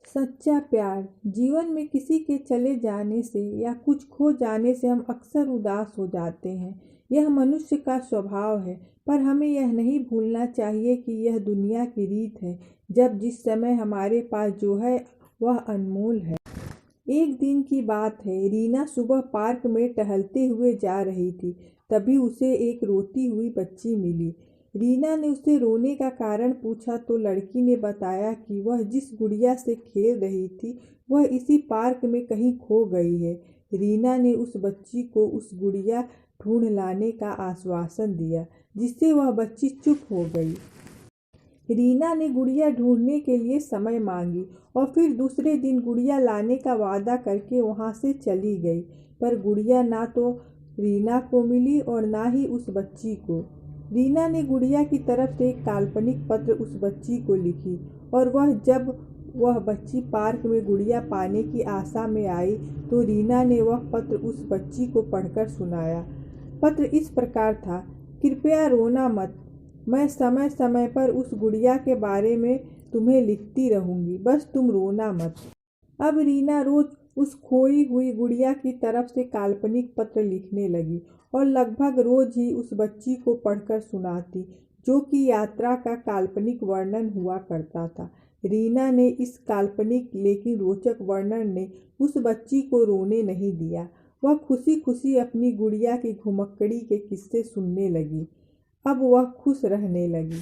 सच्चा प्यार। जीवन में किसी के चले जाने से या कुछ खो जाने से हम अक्सर उदास हो जाते हैं। यह मनुष्य का स्वभाव है, पर हमें यह नहीं भूलना चाहिए कि यह दुनिया की रीत है। जब जिस समय हमारे पास जो है वह अनमोल है। एक दिन की बात है, रीना सुबह पार्क में टहलते हुए जा रही थी। तभी उसे एक रोती हुई बच्ची मिली। रीना ने उससे रोने का कारण पूछा तो लड़की ने बताया कि वह जिस गुड़िया से खेल रही थी वह इसी पार्क में कहीं खो गई है। रीना ने उस बच्ची को उस गुड़िया ढूंढ लाने का आश्वासन दिया, जिससे वह बच्ची चुप हो गई। रीना ने गुड़िया ढूंढने के लिए समय मांगी और फिर दूसरे दिन गुड़िया लाने का वादा करके वहां से चली गई। पर गुड़िया ना तो रीना को मिली और ना ही उस बच्ची को। रीना ने गुड़िया की तरफ से एक काल्पनिक पत्र उस बच्ची को लिखी और जब वह बच्ची पार्क में गुड़िया पाने की आशा में आई तो रीना ने वह पत्र उस बच्ची को पढ़कर सुनाया। पत्र इस प्रकार था, कृपया रोना मत, मैं समय समय पर उस गुड़िया के बारे में तुम्हें लिखती रहूंगी, बस तुम रोना मत। अब रीना रोज उस खोई हुई गुड़िया की तरफ से काल्पनिक पत्र लिखने लगी और लगभग रोज ही उस बच्ची को पढ़कर सुनाती, जो कि यात्रा का काल्पनिक वर्णन हुआ करता था। रीना ने इस काल्पनिक लेकिन रोचक वर्णन ने उस बच्ची को रोने नहीं दिया। वह खुशी खुशी अपनी गुड़िया की घुमक्कड़ी के किस्से सुनने लगी। अब वह खुश रहने लगी।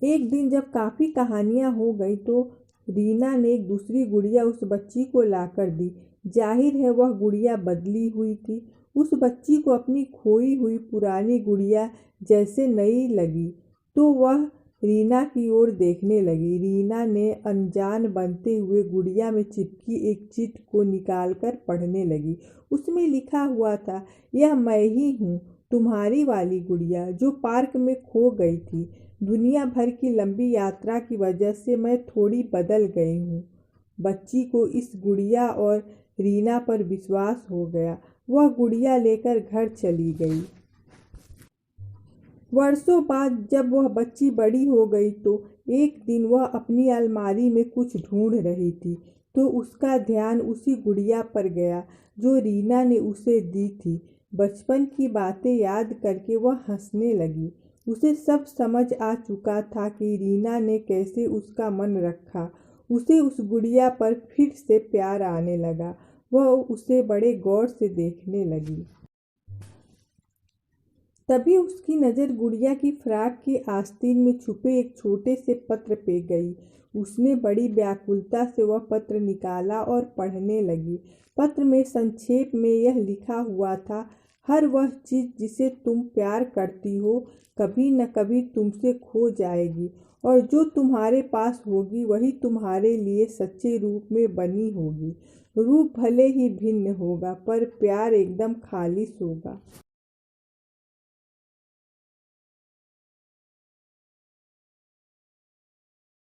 एक दिन जब काफ़ी कहानियाँ हो गई तो रीना ने एक दूसरी गुड़िया उस बच्ची को लाकर दी। जाहिर है वह गुड़िया बदली हुई थी। उस बच्ची को अपनी खोई हुई पुरानी गुड़िया जैसे नई लगी तो वह रीना की ओर देखने लगी। रीना ने अनजान बनते हुए गुड़िया में चिपकी एक चिट को निकालकर पढ़ने लगी। उसमें लिखा हुआ था, यह मैं ही हूँ, तुम्हारी वाली गुड़िया जो पार्क में खो गई थी। दुनिया भर की लंबी यात्रा की वजह से मैं थोड़ी बदल गई हूँ। बच्ची को इस गुड़िया और रीना पर विश्वास हो गया। वह गुड़िया लेकर घर चली गई। वर्षों बाद जब वह बच्ची बड़ी हो गई तो एक दिन वह अपनी अलमारी में कुछ ढूंढ रही थी तो उसका ध्यान उसी गुड़िया पर गया जो रीना ने उसे दी थी। बचपन की बातें याद करके वह हंसने लगी। उसे सब समझ आ चुका था कि रीना ने कैसे उसका मन रखा। उसे उस गुड़िया पर फिर से प्यार आने लगा। वह उसे बड़े गौर से देखने लगी। तभी उसकी नज़र गुड़िया की फ्रॉक के आस्तीन में छुपे एक छोटे से पत्र पे गई। उसने बड़ी व्याकुलता से वह पत्र निकाला और पढ़ने लगी। पत्र में संक्षेप में यह लिखा हुआ था, हर वह चीज़ जिसे तुम प्यार करती हो कभी न कभी तुमसे खो जाएगी और जो तुम्हारे पास होगी वही तुम्हारे लिए सच्चे रूप में बनी होगी। रूप भले ही भिन्न होगा पर प्यार एकदम खालिश होगा।